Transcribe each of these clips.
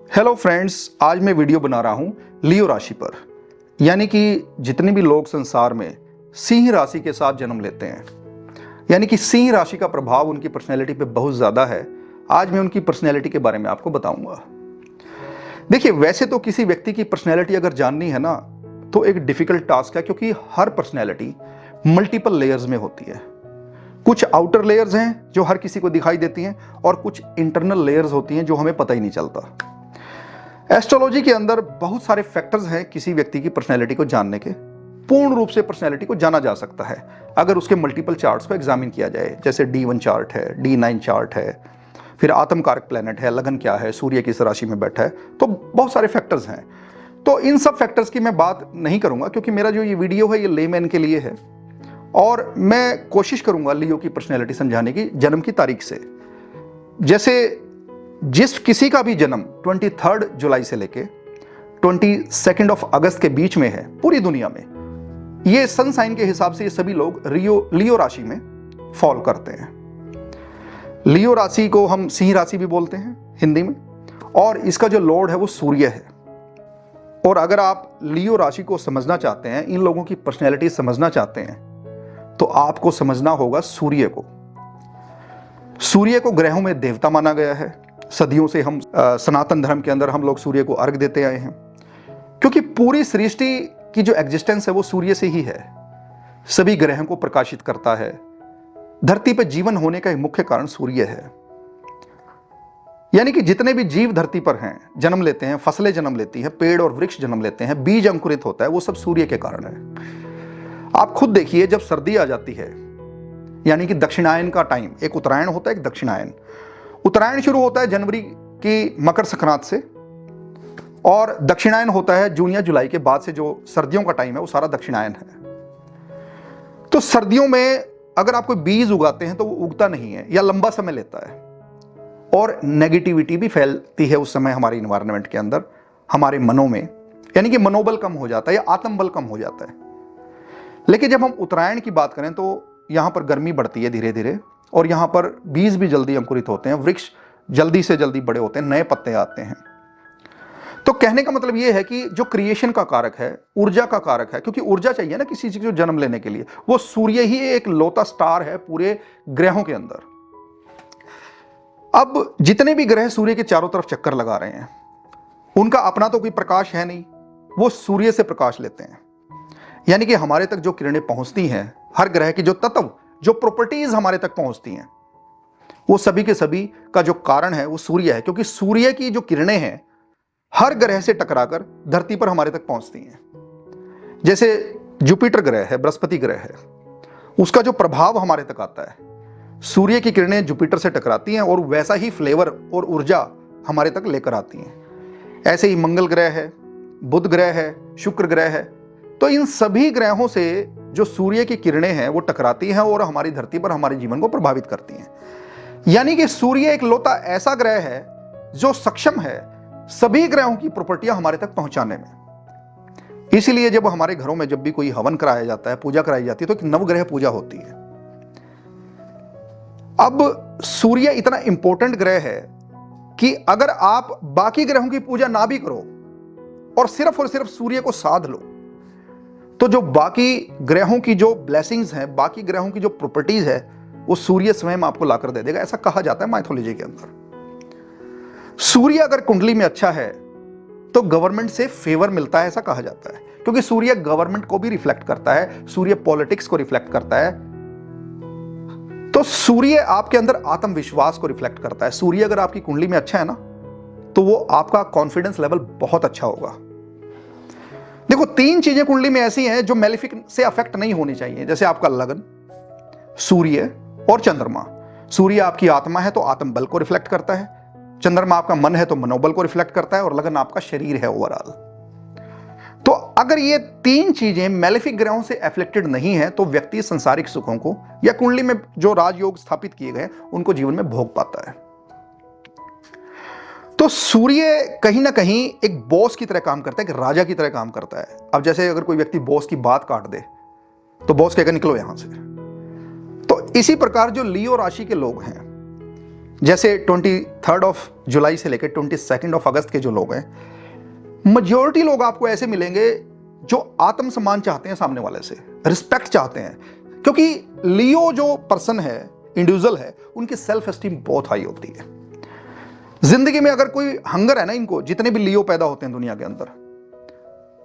Hello friends, आज मैं video बना रहा हूँ लियो राशि पर। यानी कि जितने भी लोग संसार में सिंह राशि के साथ जन्म लेते हैं, यानी कि सिंह राशि का प्रभाव उनकी पर्सनैलिटी पे बहुत ज़्यादा है। आज मैं उनकी पर्सनैलिटी के बारे में आपको बताऊंगा। देखिए, वैसे तो किसी व्यक्ति की पर्सनैलिटी अगर जाननी है ना, तो एक डिफिकल्ट टास्क है, क्योंकि हर पर्सनैलिटी मल्टीपल लेयर्स में होती है। कुछ आउटर लेयर्स हैं जो हर किसी को दिखाई देती हैं, और कुछ इंटरनल लेयर्स होती हैं जो हमें पता ही नहीं चलता। एस्ट्रोलॉजी के अंदर बहुत सारे फैक्टर्स हैं किसी व्यक्ति की पर्सनैलिटी को जानने के। पूर्ण रूप से पर्सनैलिटी को जाना जा सकता है अगर उसके मल्टीपल चार्ट्स को एग्जामिन किया जाए। जैसे D1 चार्ट है, D9 चार्ट है, फिर आत्मकारक प्लेनेट है, लगन क्या है, सूर्य किस राशि में बैठा है, तो बहुत सारे फैक्टर्स हैं। तो इन सब फैक्टर्स की मैं बात नहीं करूंगा, क्योंकि मेरा जो ये वीडियो है ये लेमैन के लिए है, और मैं कोशिश करूंगा लियो की पर्सनैलिटी समझाने की जन्म की तारीख से। जैसे जिस किसी का भी जन्म 23 जुलाई से लेके 22 अगस्त के बीच में है पूरी दुनिया में, ये सन साइन के हिसाब से ये सभी लोग लियो राशि में फॉल करते हैं। लियो राशि को हम सिंह राशि भी बोलते हैं हिंदी में, और इसका जो लॉर्ड है वो सूर्य है। और अगर आप लियो राशि को समझना चाहते हैं, इन लोगों की पर्सनैलिटी समझना चाहते हैं, तो आपको समझना होगा सूर्य को। सूर्य को ग्रहों में देवता माना गया है। सदियों से हम सनातन धर्म के अंदर हम लोग सूर्य को अर्घ देते आए हैं, क्योंकि पूरी सृष्टि की जो एग्जिस्टेंस है वो सूर्य से ही है। सभी ग्रहों को प्रकाशित करता है। धरती पर जीवन होने का एक मुख्य कारण सूर्य है। यानी कि जितने भी जीव धरती पर हैं, जन्म लेते हैं, फसलें जन्म लेती हैं, पेड़ और वृक्ष जन्म लेते हैं, बीज अंकुरित होता है, वो सब सूर्य के कारण है। आप खुद देखिए, जब सर्दी आ जाती है, यानी कि दक्षिणायन का टाइम, एक उत्तरायण होता है, एक दक्षिणायन। उत्तरायण शुरू होता है जनवरी की मकर संक्रांत से, और दक्षिणायन होता है जून या जुलाई के बाद से। जो सर्दियों का टाइम है वो सारा दक्षिणायन है। तो सर्दियों में अगर आप कोई बीज उगाते हैं तो वो उगता नहीं है, या लंबा समय लेता है, और नेगेटिविटी भी फैलती है उस समय हमारे इन्वायरमेंट के अंदर, हमारे मनों में। यानी कि मनोबल कम हो जाता है या आत्मबल कम हो जाता है। लेकिन जब हम उत्तरायण की बात करें तो यहाँ पर गर्मी बढ़ती है धीरे धीरे, और यहाँ पर बीज भी जल्दी अंकुरित होते हैं, वृक्ष जल्दी से जल्दी बड़े होते हैं, नए पत्ते आते हैं। तो कहने का मतलब ये है कि जो क्रिएशन का कारक है, ऊर्जा का कारक है, क्योंकि ऊर्जा चाहिए ना किसी चीज को जन्म लेने के लिए, वो सूर्य ही एक लौता स्टार है पूरे ग्रहों के अंदर। अब जितने भी ग्रह सूर्य के चारों तरफ चक्कर लगा रहे हैं, उनका अपना तो कोई प्रकाश है नहीं, वो सूर्य से प्रकाश लेते हैं। यानी कि हमारे तक जो किरणें पहुंचती हैं, हर ग्रह की जो तत्व, जो प्रॉपर्टीज हमारे तक पहुंचती हैं, वो सभी के सभी का जो कारण है वो सूर्य है। क्योंकि सूर्य की जो किरणें हैं हर ग्रह से टकराकर धरती पर हमारे तक पहुंचती हैं। जैसे जुपिटर ग्रह है, बृहस्पति ग्रह है, उसका जो प्रभाव हमारे तक आता है, सूर्य की किरणें जुपिटर से टकराती हैं और वैसा ही फ्लेवर और ऊर्जा हमारे तक लेकर आती हैं। ऐसे ही मंगल ग्रह है, बुध ग्रह है, शुक्र ग्रह है। तो इन सभी ग्रहों से जो सूर्य की किरणें हैं वो टकराती हैं और हमारी धरती पर हमारे जीवन को प्रभावित करती हैं। यानी कि सूर्य एक लौता ऐसा ग्रह है जो सक्षम है सभी ग्रहों की प्रॉपर्टियां हमारे तक पहुंचाने में। इसीलिए जब हमारे घरों में जब भी कोई हवन कराया जाता है, पूजा कराई जाती है, तो एक नवग्रह पूजा होती है। अब सूर्य इतना इंपॉर्टेंट ग्रह है कि अगर आप बाकी ग्रहों की पूजा ना भी करो और सिर्फ सूर्य को साध लो, तो जो बाकी ग्रहों की जो ब्लेसिंग्स हैं, बाकी ग्रहों की जो प्रॉपर्टीज है, वो सूर्य स्वयं आपको लाकर दे देगा। ऐसा कहा जाता है माइथोलॉजी के अंदर। सूर्य अगर कुंडली में अच्छा है तो गवर्नमेंट से फेवर मिलता है, ऐसा कहा जाता है, क्योंकि सूर्य गवर्नमेंट को भी रिफ्लेक्ट करता है, सूर्य पॉलिटिक्स को रिफ्लेक्ट करता है। तो सूर्य आपके अंदर आत्मविश्वास को रिफ्लेक्ट करता है। सूर्य अगर आपकी कुंडली में अच्छा है ना, तो वो आपका कॉन्फिडेंस लेवल बहुत अच्छा होगा। देखो, 3 चीजें कुंडली में ऐसी हैं जो मैलेफिक से अफेक्ट नहीं होनी चाहिए। जैसे आपका लगन, सूर्य और चंद्रमा। सूर्य आपकी आत्मा है तो आत्म बल को रिफ्लेक्ट करता है, चंद्रमा आपका मन है तो मनोबल को रिफ्लेक्ट करता है, और लगन आपका शरीर है ओवरऑल। तो अगर ये 3 चीजें मैलेफिक ग्रहों से एफ्लेक्टेड नहीं है तो व्यक्ति संसारिक सुखों को या कुंडली में जो राजयोग स्थापित किए गए उनको जीवन में भोग पाता है। तो सूर्य कहीं ना कहीं एक बॉस की तरह काम करता है, एक राजा की तरह काम करता है। अब जैसे अगर कोई व्यक्ति बॉस की बात काट दे तो बॉस कहेगा निकलो यहां से। तो इसी प्रकार जो लियो राशि के लोग हैं, जैसे 23 जुलाई से लेकर 22 अगस्त के जो लोग हैं, मेजॉरिटी लोग आपको ऐसे मिलेंगे जो आत्मसम्मान चाहते हैं, सामने वाले से रिस्पेक्ट चाहते हैं। क्योंकि लियो जो पर्सन है, इंडिविजुअल है, उनकी सेल्फ एस्टीम बहुत हाई होती है। जिंदगी में अगर कोई हंगर है ना, इनको जितने भी लियो पैदा होते हैं दुनिया के अंदर,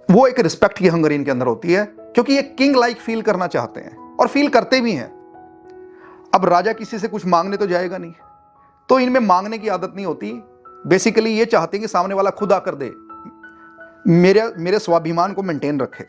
वो एक रिस्पेक्ट की हंगर इनके अंदर होती है, क्योंकि ये किंग लाइक फील करना चाहते हैं और फील करते भी हैं। अब राजा किसी से कुछ मांगने तो जाएगा नहीं, तो इनमें मांगने की आदत नहीं होती। बेसिकली ये चाहते हैं कि सामने वाला खुद आकर दे, मेरे स्वाभिमान को मेंटेन रखे।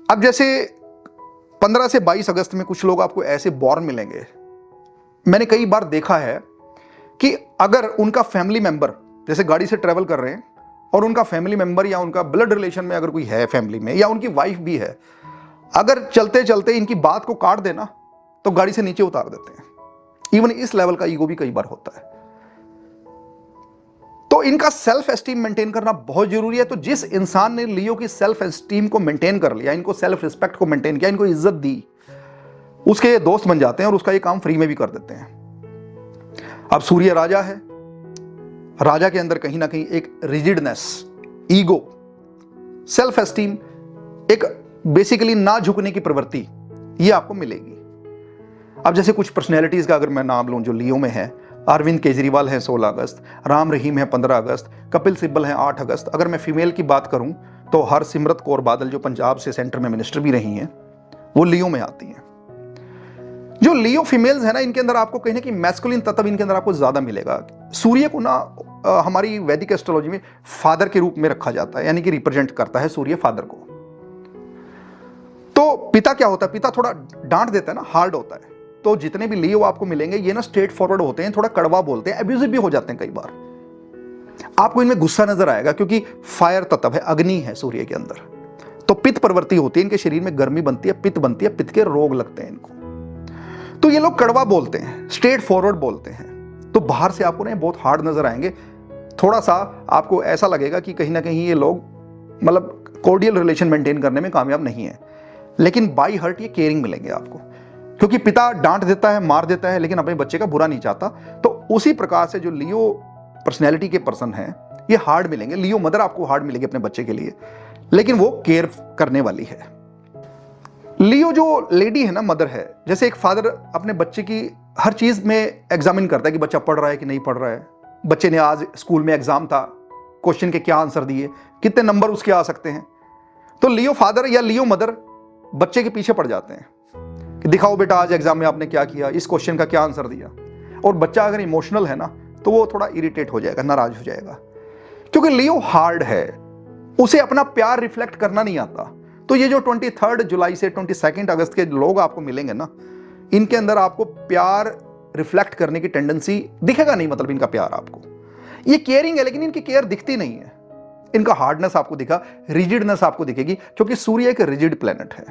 अब जैसे 15 से 22 अगस्त में कुछ लोग आपको ऐसे बॉर्न मिलेंगे, मैंने कई बार देखा है कि अगर उनका फैमिली मेंबर, जैसे गाड़ी से ट्रेवल कर रहे हैं और उनका फैमिली मेंबर या उनका ब्लड रिलेशन में अगर कोई है फैमिली में, या उनकी वाइफ भी है, अगर चलते चलते इनकी बात को काट देना तो गाड़ी से नीचे उतार देते हैं। इवन इस लेवल का ईगो भी कई बार होता है। तो इनका सेल्फ एस्टीम मेंटेन करना बहुत जरूरी है। तो जिस इंसान ने लियो की सेल्फ एस्टीम को मेंटेन कर लिया, इनको सेल्फ रिस्पेक्ट को मेंटेन किया, इनको इज्जत दी, उसके ये दोस्त बन जाते हैं और उसका ये काम फ्री में भी कर देते हैं। अब सूर्य राजा है, राजा के अंदर कहीं ना कहीं एक रिजिडनेस, ईगो, सेल्फ एस्टीम, एक बेसिकली ना झुकने की प्रवृत्ति, ये आपको मिलेगी। अब जैसे कुछ पर्सनैलिटीज का अगर मैं नाम लूं जो लियो में है, अरविंद केजरीवाल है 16 अगस्त, राम रहीम है 15 अगस्त, कपिल सिब्बल है 8 अगस्त। अगर मैं फीमेल की बात करूं तो हरसिमरत कौर बादल जो पंजाब से सेंटर में मिनिस्टर भी रही हैं, वो लियो में आती हैं। जो लियो फीमेल्स है ना, इनके अंदर आपको कहीं ना कहीं मैस्कुलिन तत्व इनके अंदर आपको ज्यादा मिलेगा। सूर्य को ना हमारी वैदिक एस्ट्रोलॉजी में फादर के रूप में रखा जाता है, यानी कि रिप्रेजेंट करता है सूर्य फादर को। तो पिता क्या होता है, पिता थोड़ा डांट देता है ना, हार्ड होता है। तो जितने भी लियो आपको मिलेंगे ये ना स्ट्रेट फॉरवर्ड होते हैं, थोड़ा कड़वा बोलते हैं, एब्यूजिव भी हो जाते हैं कई बार। आपको इनमें गुस्सा नजर आएगा क्योंकि फायर तत्व है, अग्नि है सूर्य के अंदर। तो पित्त प्रवृत्ति होती है, इनके शरीर में गर्मी बनती है, पित्त बनती है, पित्त के रोग लगते हैं इनको। तो ये लोग कड़वा बोलते हैं, स्ट्रेट फॉरवर्ड बोलते हैं। तो बाहर से आपको ना बहुत हार्ड नजर आएंगे, थोड़ा सा आपको ऐसा लगेगा कि कहीं ना कहीं ये लोग मतलब कोर्डियल रिलेशन मेंटेन करने में कामयाब नहीं है। लेकिन बाई हर्ट ये केयरिंग मिलेंगे आपको, क्योंकि पिता डांट देता है, मार देता है, लेकिन अपने बच्चे का बुरा नहीं चाहता। तो उसी प्रकार से जो लियो पर्सनैलिटी के पर्सन हैं, ये हार्ड मिलेंगे। लियो मदर आपको हार्ड मिलेगी अपने बच्चे के लिए, लेकिन वो केयर करने वाली है। लियो जो लेडी है ना, मदर है, जैसे एक फादर अपने बच्चे की हर चीज में एग्जामिन करता है कि बच्चा पढ़ रहा है कि नहीं पढ़ रहा है। बच्चे ने आज स्कूल में एग्जाम था, क्वेश्चन के क्या आंसर दिए, कितने नंबर उसके आ सकते हैं। तो लियो फादर या लियो मदर बच्चे के पीछे पड़ जाते हैं कि दिखाओ बेटा आज एग्जाम में आपने क्या किया, इस क्वेश्चन का क्या आंसर दिया। और बच्चा अगर इमोशनल है ना तो वो थोड़ा इरिटेट हो जाएगा, नाराज हो जाएगा, क्योंकि लियो हार्ड है, उसे अपना प्यार रिफ्लेक्ट करना नहीं आता। तो ये जो 23 जुलाई से 22 अगस्त के लोग आपको मिलेंगे ना, इनके अंदर आपको प्यार रिफ्लेक्ट करने की टेंडेंसी दिखेगा नहीं। मतलब इनका प्यार आपको, ये केयरिंग है लेकिन इनकी केयर दिखती नहीं है। इनका हार्डनेस आपको दिखा, रिजिडनेस आपको दिखेगी, क्योंकि सूर्य एक रिजिड प्लेनेट है।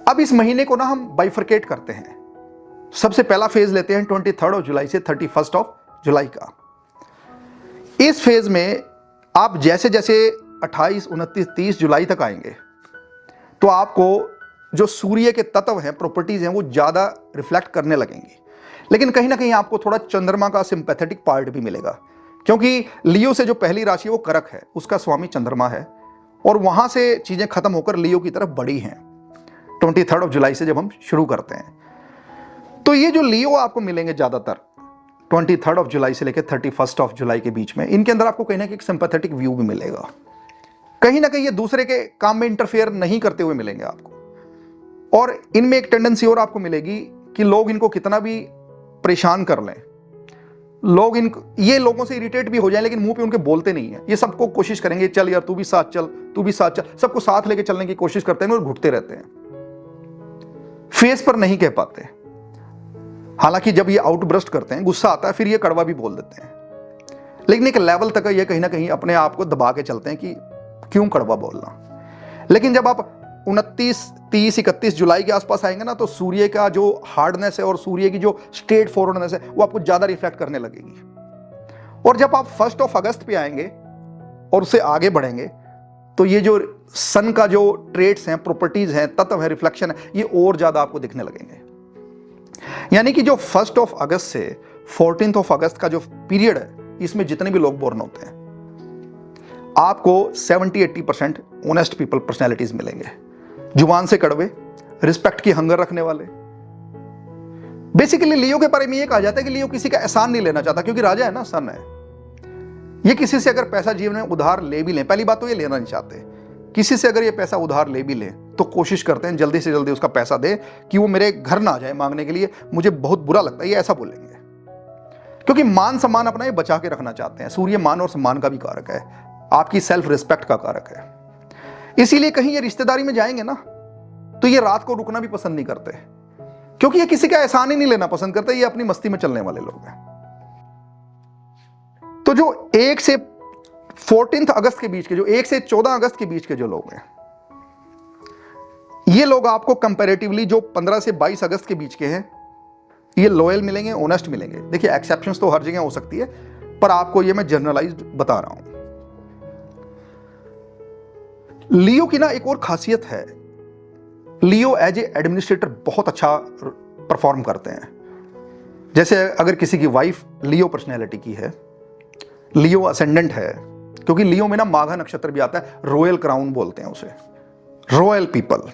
अब इस महीने को ना हम बाइफरकेट करते हैं। सबसे पहला फेज लेते हैं 23 जुलाई से 31 जुलाई का। इस फेज में आप जैसे जैसे 28, 29, 30 जुलाई तक आएंगे तो आपको जो सूर्य के तत्व हैं, प्रॉपर्टीज हैं, वो ज्यादा रिफ्लेक्ट करने लगेंगी। लेकिन कहीं ना कहीं आपको थोड़ा चंद्रमा का सिंपैथेटिक पार्ट भी मिलेगा, क्योंकि लियो से जो पहली राशि है वो करक है, उसका स्वामी चंद्रमा है, और वहां से चीजें खत्म होकर लियो की तरफ बढ़ी हैं 23 जुलाई से जब हम शुरू करते हैं। तो ये जो लियो आपको मिलेंगे ज्यादातर 23 जुलाई से लेकर 31 जुलाई के बीच में, इनके अंदर आपको कहीं ना कहीं एक सिंपैथेटिक व्यू भी मिलेगा। कहीं ना कहीं ये दूसरे के काम में इंटरफेयर नहीं करते हुए मिलेंगे आपको। और इनमें एक टेंडेंसी और आपको मिलेगी कि लोग इनको कितना भी परेशान कर लें, लोग ये लोगों से इरिटेट भी हो जाए, लेकिन मुंह पे उनके बोलते नहीं है। ये सबको कोशिश करेंगे, चल यार तू भी साथ चल, तू भी साथ चल, सबको साथ लेके चलने की कोशिश करते हैं और घुटते रहते हैं, फेस पर नहीं कह पाते। हालांकि जब ये आउटब्रस्ट करते हैं, गुस्सा आता है, फिर ये कड़वा भी बोल देते हैं, लेकिन एक लेवल तक ये कहीं ना कहीं अपने आप को दबा के चलते हैं कि क्यों कड़वा बोलना। लेकिन जब आप 29, 30, 31 जुलाई के आसपास आएंगे ना, तो सूर्य का जो हार्डनेस है और सूर्य की जो स्ट्रेट फॉरवर्डनेस है वो आपको ज्यादा रिफ्लेक्ट करने लगेगी। और जब आप 1 अगस्त पे आएंगे और उससे आगे बढ़ेंगे तो ये जो सन का जो ट्रेट्स हैं, प्रॉपर्टीज हैं, तत्व है, रिफ्लेक्शन है, ये और ज्यादा आपको दिखने लगेंगे। यानी कि जो 1 अगस्त से 14 अगस्त का जो पीरियड है, इसमें जितने भी लोग बोर्न होते हैं, आपको 70-80% ऑनेस्ट पीपल पर्सनैलिटीज मिलेंगे। जुबान से कड़वे, रिस्पेक्ट की हंगर रखने वाले। बेसिकली लियो के बारे में ये कहा जाता है कि लियो किसी का एहसान नहीं लेना चाहता, क्योंकि राजा है ना, सन है। ये किसी से अगर पैसा जीवन में उधार ले भी लें, पहली बात तो ये लेना नहीं चाहते। किसी से अगर ये पैसा उधार ले भी लें तो कोशिश करते हैं जल्दी से जल्दी उसका पैसा दे कि वो मेरे घर ना आ जाए मांगने के लिए, मुझे बहुत बुरा लगता है, ये ऐसा बोलेंगे। क्योंकि मान सम्मान अपना ये बचा के रखना चाहते हैं। सूर्य मान और सम्मान का भी कारक है, आपकी सेल्फ रिस्पेक्ट का कारक है। इसीलिए कहीं ये रिश्तेदारी में जाएंगे ना तो ये रात को रुकना भी पसंद नहीं करते, क्योंकि ये किसी का एहसान ही नहीं लेना पसंद करते, ये अपनी मस्ती में चलने वाले लोग हैं। तो जो 1 से 14 अगस्त के बीच के, जो 1 से 14 अगस्त के बीच के जो लोग हैं, ये लोग आपको कंपैरेटिवली जो 15 से 22 अगस्त के बीच के हैं, ये लॉयल मिलेंगे, ऑनेस्ट मिलेंगे। देखिए एक्सेप्शंस तो हर जगह हो सकती है, पर आपको ये मैं जनरलाइज्ड बता रहा हूं। लियो की ना एक और खासियत है, लियो एज ए एडमिनिस्ट्रेटर बहुत अच्छा परफॉर्म करते हैं। जैसे अगर किसी की वाइफ लियो पर्सनैलिटी की है, लियो असेंडेंट है, क्योंकि लियो में ना माघा नक्षत्र भी आता है, रॉयल क्राउन बोलते हैं उसे, रॉयल पीपल।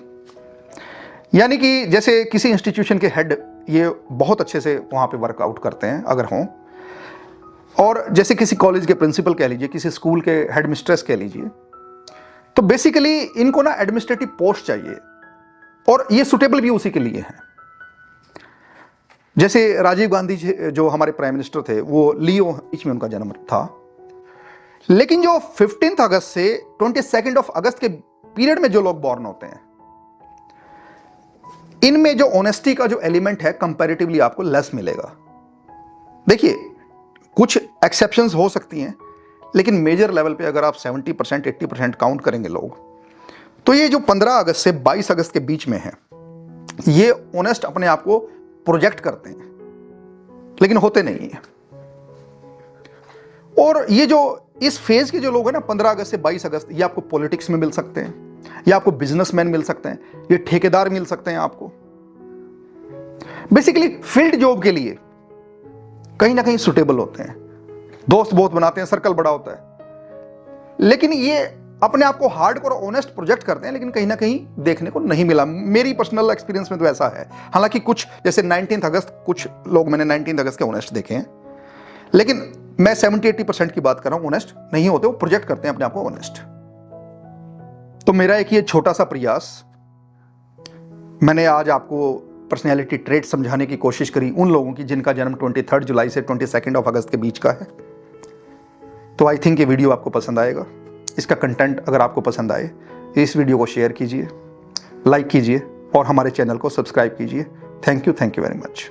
यानी कि जैसे किसी इंस्टीट्यूशन के हेड ये बहुत अच्छे से वहां पे वर्कआउट करते हैं अगर हों, और जैसे किसी कॉलेज के प्रिंसिपल कह लीजिए, किसी स्कूल के हेड मिस्ट्रेस कह लीजिए, तो बेसिकली इनको ना एडमिनिस्ट्रेटिव पोस्ट चाहिए और ये सुटेबल भी उसी के लिए है। जैसे राजीव गांधी जी जो हमारे प्राइम मिनिस्टर थे, वो लियो बीच में उनका जन्म था। लेकिन जो 15 अगस्त से 22 अगस्त के पीरियड में जो लोग बॉर्न होते हैं, इनमें जो ऑनेस्टी का जो एलिमेंट है कंपैरेटिवली आपको लेस मिलेगा। देखिए कुछ एक्सेप्शंस हो सकती हैं, लेकिन मेजर लेवल पे अगर आप 70% 80% काउंट करेंगे लोग, तो ये जो 15 अगस्त से 22 अगस्त के बीच में है, ये ऑनेस्ट अपने आप को प्रोजेक्ट करते हैं, लेकिन होते नहीं है। और ये जो इस फेज के जो लोग हैं ना, 15 अगस्त से 22 अगस्त, ये आपको पॉलिटिक्स में मिल सकते हैं, ये आपको बिजनेसमैन मिल सकते हैं, ये ठेकेदार मिल सकते हैं आपको। बेसिकली फील्ड जॉब के लिए कहीं ना कहीं सुटेबल होते हैं, दोस्त बहुत बनाते हैं, सर्कल बड़ा होता है। लेकिन ये अपने आप को हार्डकोर ऑनेस्ट प्रोजेक्ट करते हैं, लेकिन कहीं ना कहीं देखने को नहीं मिला। मेरी पर्सनल एक्सपीरियंस में तो ऐसा है। हालांकि कुछ जैसे 19 अगस्त, कुछ लोग मैंने 19 अगस्त के ऑनेस्ट देखे हैं, लेकिन मैं 70-80% की बात कर रहा हूं, ऑनेस्ट नहीं होते, वो प्रोजेक्ट करते हैं अपने आप को ऑनेस्ट। तो मेरा एक ये छोटा सा प्रयास, मैंने आज आपको पर्सनैलिटी ट्रेट समझाने की कोशिश करी उन लोगों की जिनका जन्म 23 जुलाई से 22 अगस्त के बीच का है। तो आई थिंक ये वीडियो आपको पसंद आएगा। इसका कंटेंट अगर आपको पसंद आए, इस वीडियो को शेयर कीजिए, लाइक कीजिए और हमारे चैनल को सब्सक्राइब कीजिए। Thank you very much.